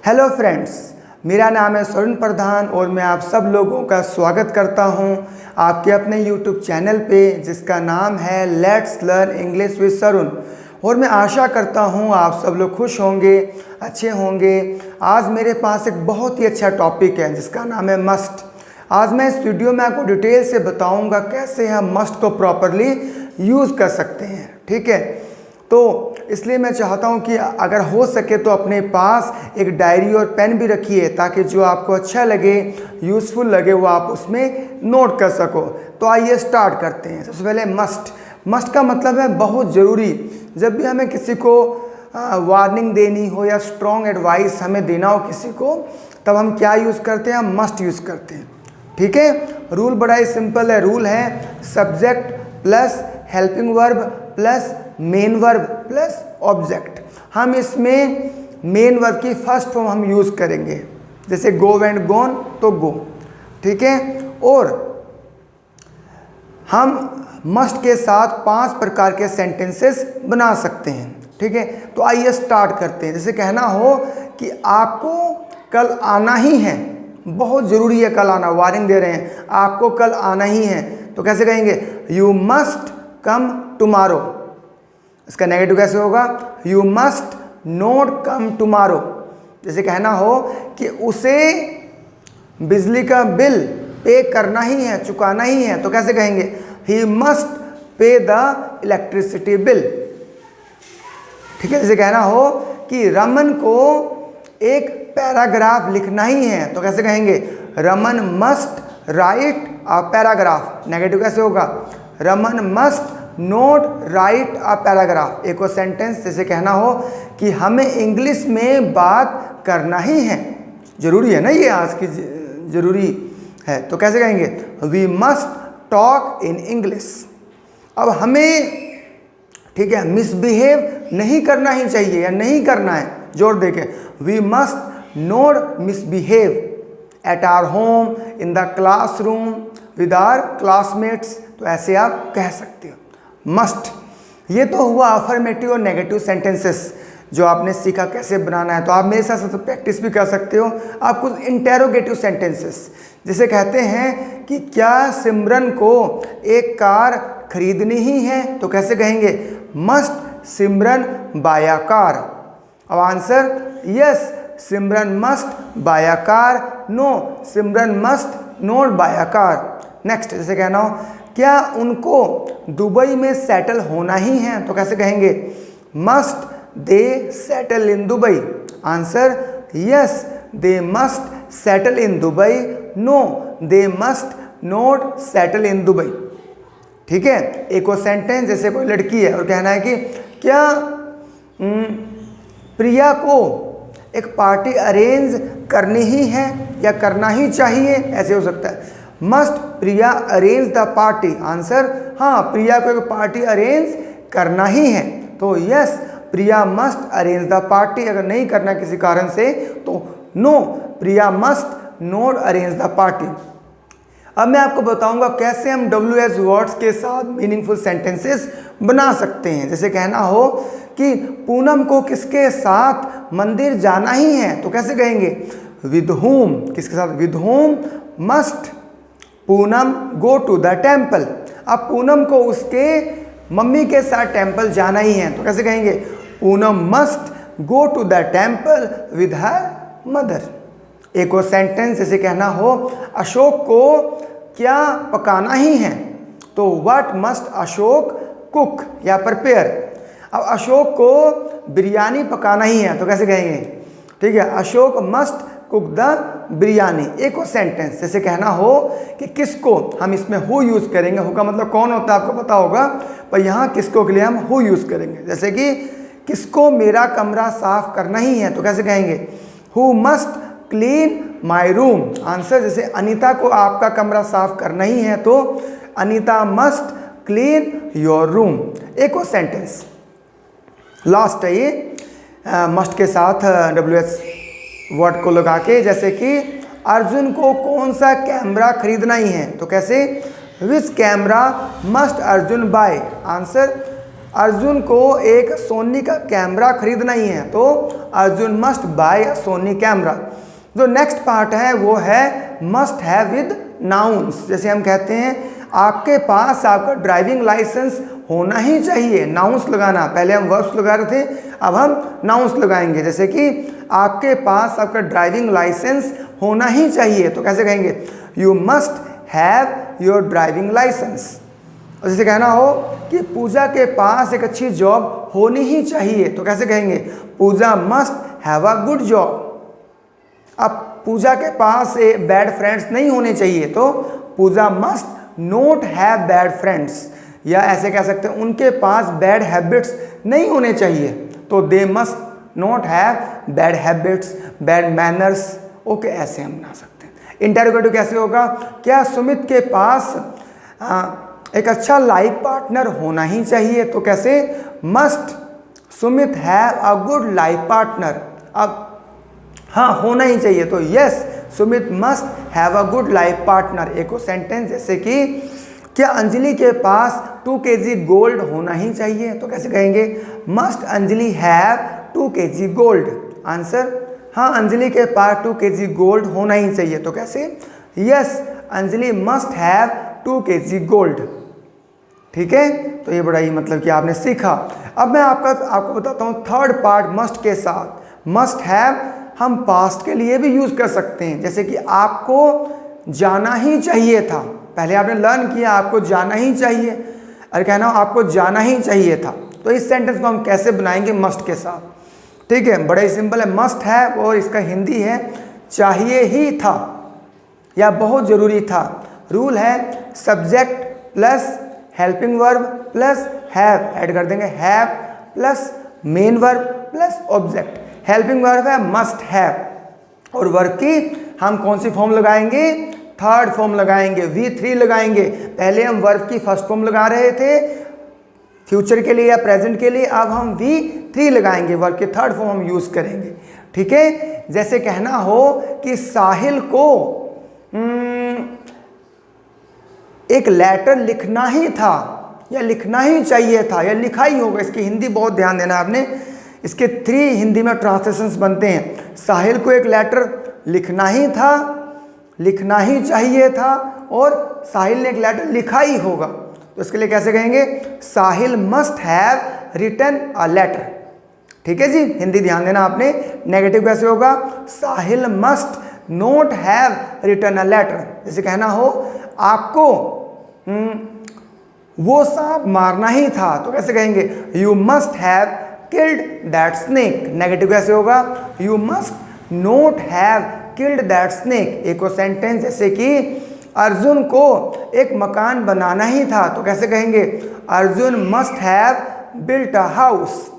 Hello friends, मेरा नाम है सरुण प्रधान और मैं आप सब लोगों का स्वागत करता हूं आपके अपने यूट्यूब चैनल पे जिसका नाम है लेट्स लर्न इंग्लिश विद सरुण। और मैं आशा करता हूं आप सब लोग खुश होंगे, अच्छे होंगे। आज मेरे पास एक बहुत ही अच्छा टॉपिक है जिसका नाम है मस्ट। आज मैं इस वीडियो में आपको डिटेल से बताऊंगा कैसे हम मस्ट को प्रॉपरली यूज़ कर सकते हैं। ठीक है, तो इसलिए मैं चाहता हूं कि अगर हो सके तो अपने पास एक डायरी और पेन भी रखिए ताकि जो आपको अच्छा लगे, यूज़फुल लगे, वो आप उसमें नोट कर सको। तो आइए स्टार्ट करते हैं। सबसे पहले मस्ट का मतलब है बहुत ज़रूरी। जब भी हमें किसी को वार्निंग देनी हो या स्ट्रॉन्ग एडवाइस हमें देना हो किसी को, तब हम क्या यूज़ करते हैं? हम मस्ट यूज़ करते हैं। ठीक है, रूल बड़ा ही सिंपल है। रूल है subject plus helping verb plus main verb plus object. हम इसमें मेन वर्ब की फर्स्ट फॉर्म हम यूज़ करेंगे, जैसे गो एंड गोन तो गो। ठीक है, और हम मस्ट के साथ 5 प्रकार के सेंटेंसेस बना सकते हैं। ठीक है, तो आइए स्टार्ट करते हैं। जैसे कहना हो कि आपको कल आना ही है, बहुत ज़रूरी है कल आना, वार्निंग दे रहे हैं आपको कल आना ही है, तो कैसे कहेंगे? You must come tomorrow. इसका नेगेटिव कैसे होगा? You must not come tomorrow. जैसे कहना हो कि उसे बिजली का बिल पे करना ही है, चुकाना ही है, तो कैसे कहेंगे? He must pay the electricity bill. ठीक है, जैसे कहना हो कि रमन को एक पैराग्राफ लिखना ही है, तो कैसे कहेंगे? Raman must write a paragraph. Negative कैसे होगा? Raman must note right a paragraph. एक और सेंटेंस, जैसे कहना हो कि हमें इंग्लिश में बात करना ही है, जरूरी है ना, ये आज की जरूरी है, तो कैसे कहेंगे? We must talk in English. अब हमें, ठीक है, मिसबिहेव नहीं करना ही चाहिए या नहीं करना है, जोर देके, we must not misbehave at our home, in the classroom, with our classmates. तो ऐसे आप कह सकते हो मस्ट। ये तो हुआ अफर्मेटिव और नेगेटिव सेंटेंसेस जो आपने सीखा कैसे बनाना है। तो आप मेरे साथ साथ प्रैक्टिस भी कर सकते हो। आप कुछ इंटेरोगेटिव सेंटेंसेस, जैसे कहते हैं कि क्या सिमरन को एक कार खरीदनी ही है, तो कैसे कहेंगे? Must Simran buy a car. अब answer, yes Simran must buy a car, no Simran must not buy a car. Next, जैसे कहना हो क्या उनको दुबई में सेटल होना ही है, तो कैसे कहेंगे? Must they settle in Dubai. Answer, yes they must settle in Dubai, no they must not settle in Dubai. ठीक है, एक और सेंटेंस, जैसे कोई लड़की है और कहना है कि क्या प्रिया को एक पार्टी अरेंज करनी ही है या करना ही चाहिए, ऐसे हो सकता है। Must Priya arrange the party. Answer, हाँ प्रिया को एक पार्टी अरेंज करना ही है, तो yes Priya must arrange the party. अगर नहीं करना किसी कारण से तो no Priya must not arrange the party. अब मैं आपको बताऊंगा कैसे हम WH वर्ड्स के साथ मीनिंगफुल सेंटेंसेस बना सकते हैं। जैसे कहना हो कि पूनम को किसके साथ मंदिर जाना ही है, तो कैसे कहेंगे? With whom. किसके साथ? With whom must Poonam go to the temple. अब पूनम को उसके मम्मी के साथ टेम्पल जाना ही है, तो कैसे कहेंगे? Poonam must go to the temple with her mother. एक और सेंटेंस, जैसे कहना हो अशोक को क्या पकाना ही है, तो व्हाट मस्ट अशोक कुक या प्रिपेयर। अब अशोक को बिरयानी पकाना ही है, तो कैसे कहेंगे? ठीक है, Ashok must cook the biryani. एक और सेंटेंस, जैसे कहना हो कि किसको, हम इसमें हु यूज़ करेंगे। हु का मतलब कौन होता है आपको पता होगा, पर यहाँ किसको के लिए हम हु यूज़ करेंगे। जैसे कि किसको मेरा कमरा साफ करना ही है, तो कैसे कहेंगे? Who must clean my room. Answer, जैसे अनीता को आपका कमरा साफ करना ही है, तो Anita must clean your room. एक और सेंटेंस लास्ट है ये मस्ट के साथ WH वर्ड को लगा के, जैसे कि अर्जुन को कौन सा कैमरा खरीदना ही है, तो कैसे? Which camera must Arjun buy. Answer, Arjun को एक सोनी का कैमरा खरीदना ही है, तो Arjun must buy a Sony camera. जो नेक्स्ट पार्ट है वो है मस्ट हैव विद नाउन्स। जैसे हम कहते हैं आपके पास आपका ड्राइविंग लाइसेंस होना ही चाहिए, नाउन्स लगाना। पहले हम वर्ब्स लगा रहे थे, अब हम नाउन्स लगाएंगे। जैसे कि आपके पास आपका ड्राइविंग लाइसेंस होना ही चाहिए, तो कैसे कहेंगे? You must have your driving licence. और जैसे कहना हो कि पूजा के पास एक अच्छी जॉब होनी ही चाहिए, तो कैसे कहेंगे? Pooja must have a good job. अब पूजा के पास बैड फ्रेंड्स नहीं होने चाहिए, तो Pooja must not have bad friends. या ऐसे कह सकते हैं उनके पास बैड हैबिट्स नहीं होने चाहिए, तो they must not have bad habits, bad manners. Okay, ऐसे हम बना सकते हैं। इंटरोगेटिव कैसे होगा? क्या सुमित के पास एक अच्छा लाइफ पार्टनर होना ही चाहिए, तो कैसे? Must Sumit have a good life partner. अब हाँ, होना ही चाहिए, तो yes Sumit must have a good life partner. एक और सेंटेंस जैसे कि क्या अंजलि के पास 2 kg गोल्ड होना ही चाहिए, तो कैसे कहेंगे? Must Anjali have 2 kg gold. Answer हाँ, अंजलि के पास 2 kg गोल्ड होना ही चाहिए, तो कैसे? Yes Anjali must have 2 kg gold. ठीक है, तो ये बड़ा ही मतलब कि आपने सीखा। अब मैं आपको बताता हूँ थर्ड पार्ट मस्ट के साथ। मस्ट हैव हम पास्ट के लिए भी यूज़ कर सकते हैं। जैसे कि आपको जाना ही चाहिए था, पहले आपने लर्न किया आपको जाना ही चाहिए, अरे कहना आपको जाना ही चाहिए था, तो इस सेंटेंस को हम कैसे बनाएंगे? मस्ट के साथ। ठीक है, बड़ा ही सिंपल है। मस्ट है और इसका हिंदी है चाहिए ही था या बहुत ज़रूरी था। रूल है subject plus helping verb plus have add कर देंगे, have plus main verb plus object. Helping verb है मस्ट हैव और वर्ब की हम कौन सी फॉर्म लगाएंगे? थर्ड फॉर्म लगाएंगे, V3 लगाएंगे। पहले हम वर्ब की फर्स्ट फॉर्म लगा रहे थे फ्यूचर के लिए या प्रेजेंट के लिए, अब हम V3 लगाएंगे, वर्ब की थर्ड फॉर्म हम यूज करेंगे। ठीक है, जैसे कहना हो कि साहिल को एक लेटर लिखना ही था या लिखना ही चाहिए था या लिखा ही होगा। इसकी हिंदी बहुत ध्यान देना आपने, इसके 3 हिंदी में ट्रांसलेशंस बनते हैं। साहिल को एक लेटर लिखना ही था, लिखना ही चाहिए था और साहिल ने एक लेटर लिखा ही होगा, तो इसके लिए कैसे कहेंगे? Sahil must have written a letter. ठीक है जी, हिंदी ध्यान देना आपने। नेगेटिव कैसे होगा? Sahil must not have written a letter. जैसे कहना हो आपको वो सांप मारना ही था, तो कैसे कहेंगे? You must have killed that snake. Negative कैसे होगा? You must not have killed that snake. एक और सेंटेंस जैसे कि अर्जुन को एक मकान बनाना ही था, तो कैसे कहेंगे? Arjun must have built a house.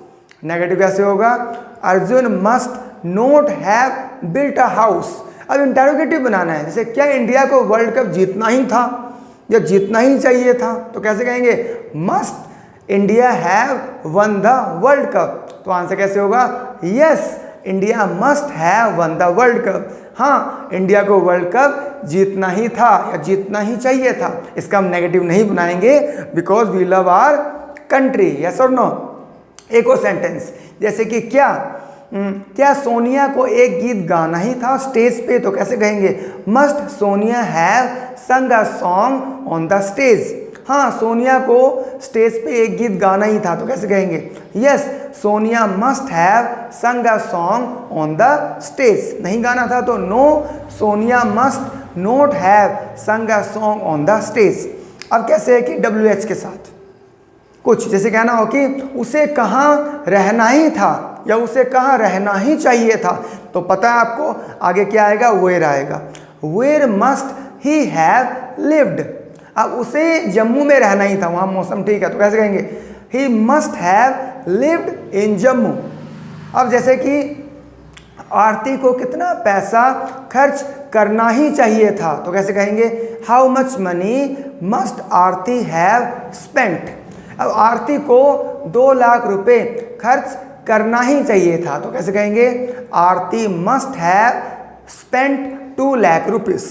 Negative कैसे होगा? Arjun must not have built a house. अब इंटरोगेटिव बनाना है, जैसे क्या इंडिया को वर्ल्ड कप जीतना ही था या जीतना ही चाहिए था, तो कैसे कहेंगे? Must India have one the world cup. तो आंसर कैसे होगा? Yes India must have one the world cup. हाँ, इंडिया को वर्ल्ड कप जीतना ही था या जीतना ही चाहिए था। इसका हम नेगेटिव नहीं बनाएंगे because we love our country. Yes और नो? एक और सेंटेंस जैसे कि क्या सोनिया को एक गीत गाना ही था स्टेज पे, तो कैसे कहेंगे? Must Sonia have sung a song on the stage. हाँ, सोनिया को स्टेज पे एक गीत गाना ही था, तो कैसे कहेंगे? Yes Sonia must have sung a song on the stage. नहीं गाना था तो no Sonia must not have sung a song on the stage. अब कैसे है कि WH के साथ कुछ जैसे कहना हो कि उसे कहाँ रहना ही था या उसे कहाँ रहना ही चाहिए था, तो पता है आपको आगे क्या आएगा? वेयर आएगा। Where must he have lived. अब उसे जम्मू में रहना ही था, वहाँ मौसम ठीक है, तो कैसे कहेंगे? He must have lived in Jammu. अब जैसे कि आरती को कितना पैसा खर्च करना ही चाहिए था, तो कैसे कहेंगे? How much money must Aarti have spent. अब आरती को 2 लाख रुपए खर्च करना ही चाहिए था, तो कैसे कहेंगे? Aarti must have spent 2 lakh rupees.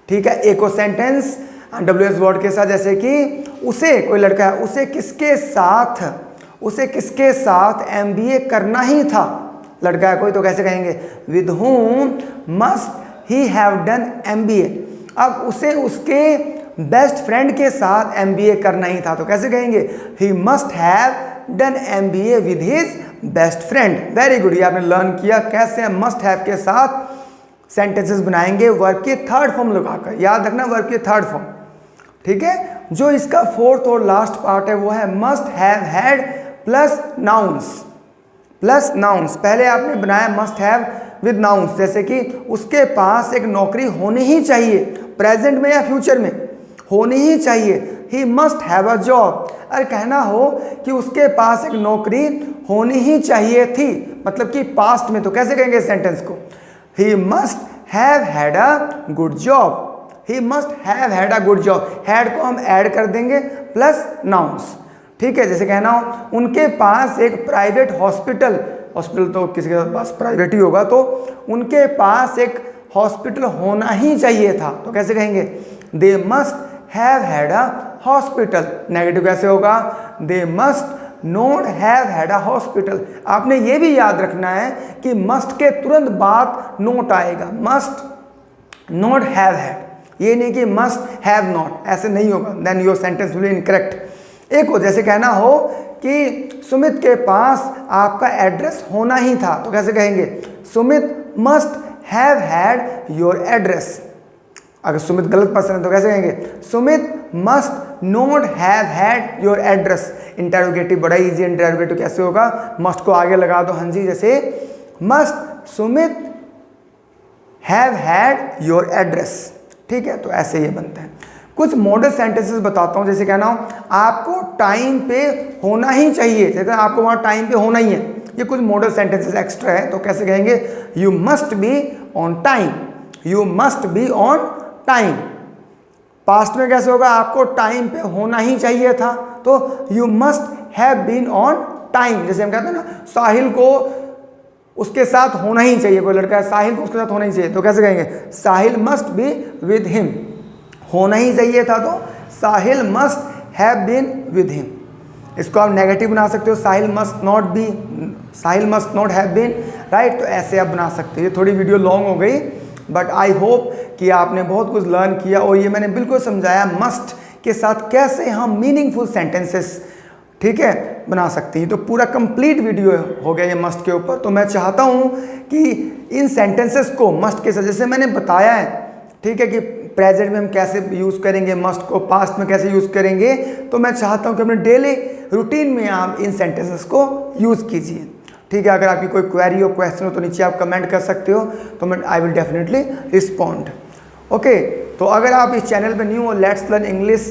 ठीक है, एक और सेंटेंस WH वर्ड के साथ जैसे कि उसे, कोई लड़का है, उसे किसके साथ उसे किसके साथ MBA करना ही था, लड़का है कोई तो कैसे कहेंगे with whom must he have done MBA। अब उसे उसके बेस्ट फ्रेंड के साथ MBA करना ही था तो कैसे कहेंगे he must have done MBA with his best friend. Very good, ये आपने लर्न किया कैसे हम मस्ट हैव के साथ सेंटेंसेस बनाएंगे वर्ब के थर्ड फॉर्म लगाकर। याद रखना वर्ब के थर्ड फॉर्म, ठीक है। जो इसका फोर्थ और लास्ट पार्ट है वो है must have had plus nouns. Plus nouns पहले आपने बनाया मस्ट हैव विद नाउन्स, जैसे कि उसके पास एक नौकरी होनी ही चाहिए, प्रेजेंट में या फ्यूचर में होनी ही चाहिए। He must have a job. अरे कहना हो कि उसके पास एक नौकरी होनी ही चाहिए थी, मतलब कि पास्ट में, तो कैसे कहेंगे सेंटेंस को he must have had a good job. He must have had a good job, had को हम ऐड कर देंगे प्लस नाउन्स, ठीक है। जैसे कहना हो उनके पास एक प्राइवेट हॉस्पिटल, हॉस्पिटल तो किसी के पास प्राइवेट ही होगा, तो उनके पास एक हॉस्पिटल होना ही चाहिए था तो कैसे कहेंगे they must have had a hospital. Negative कैसे होगा दे must not have had a hospital. आपने ये भी याद रखना है कि मस्ट के तुरंत बाद नोट आएगा, मस्ट नॉट हैव हैड, ये नहीं कि मस्ट हैव नॉट, ऐसे नहीं होगा, then your sentence will be incorrect. एक हो जैसे कहना हो कि सुमित के पास आपका एड्रेस होना ही था तो कैसे कहेंगे Sumit must have had your address. अगर सुमित गलत पर्सन है तो कैसे कहेंगे Sumit must not have had your address. Interrogative बड़ा इजी, इंटरोगेटिव कैसे होगा मस्ट को आगे लगा दो, हाँ जी, जैसे must Sumit have had your address, ठीक है। तो ऐसे ये बनता है। कुछ मॉडल सेंटेंसेस बताता हूँ, जैसे कहना हो आपको टाइम पे होना ही चाहिए, जैसे आपको वहाँ टाइम पे होना ही है, ये कुछ मॉडल सेंटेंसेस एक्स्ट्रा है तो कैसे कहेंगे you must be on time. You must be on time. Past में कैसे होगा आपको टाइम पे होना ही चाहिए था तो you must have been on time. जैसे हम कहते हैं ना साहिल को उसके साथ होना ही चाहिए, कोई लड़का है साहिल को उसके साथ होना ही चाहिए तो कैसे कहेंगे Sahil must be with him. होना ही चाहिए था तो Sahil must have been with him. इसको आप नेगेटिव बना सकते हो Sahil must not be, Sahil must not have been, right. तो ऐसे आप बना सकते हो। ये थोड़ी वीडियो लॉन्ग हो गई बट आई होप कि आपने बहुत कुछ लर्न किया और ये मैंने बिल्कुल समझाया मस्ट के साथ कैसे हम मीनिंगफुल सेंटेंसेस, ठीक है, बना सकते हैं। तो पूरा कंप्लीट वीडियो हो गया ये मस्ट के ऊपर। तो मैं चाहता हूँ कि इन सेंटेंसेस को मस्ट के साथ जैसे मैंने बताया है, ठीक है, कि प्रेजेंट में हम कैसे यूज़ करेंगे मस्ट को, पास्ट में कैसे यूज़ करेंगे, तो मैं चाहता हूँ कि अपने डेली रूटीन में आप इन सेंटेंसेस को यूज़ कीजिए, ठीक है। अगर आपकी कोई क्वेरी हो, क्वेश्चन हो तो नीचे आप कमेंट कर सकते हो, तो मैं I will definitely respond. Okay, तो अगर आप इस चैनल पे न्यू हो, let's learn English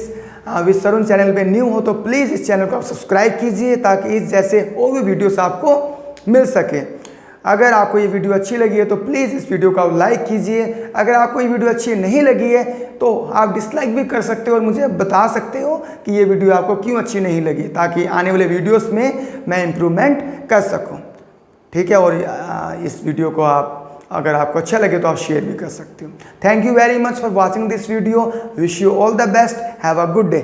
with सरुण channel पे न्यू हो तो प्लीज़ इस चैनल को आप सब्सक्राइब कीजिए ताकि इस जैसे और भी वीडियोस आपको मिल सके। अगर आपको ये वीडियो अच्छी लगी है तो प्लीज़ इस वीडियो को आप लाइक कीजिए। अगर आपको ये वीडियो अच्छी नहीं लगी है तो आप डिसलाइक भी कर सकते हो और मुझे बता सकते हो कि ये वीडियो आपको क्यों अच्छी नहीं लगी, ताकि आने वाले वीडियोस में मैं इम्प्रूवमेंट कर सकूं, ठीक है। और इस वीडियो को आप अगर आपको अच्छा लगे तो आप शेयर भी कर सकते हो। Thank you very much for watching this video. Wish you all the best. Have a good day.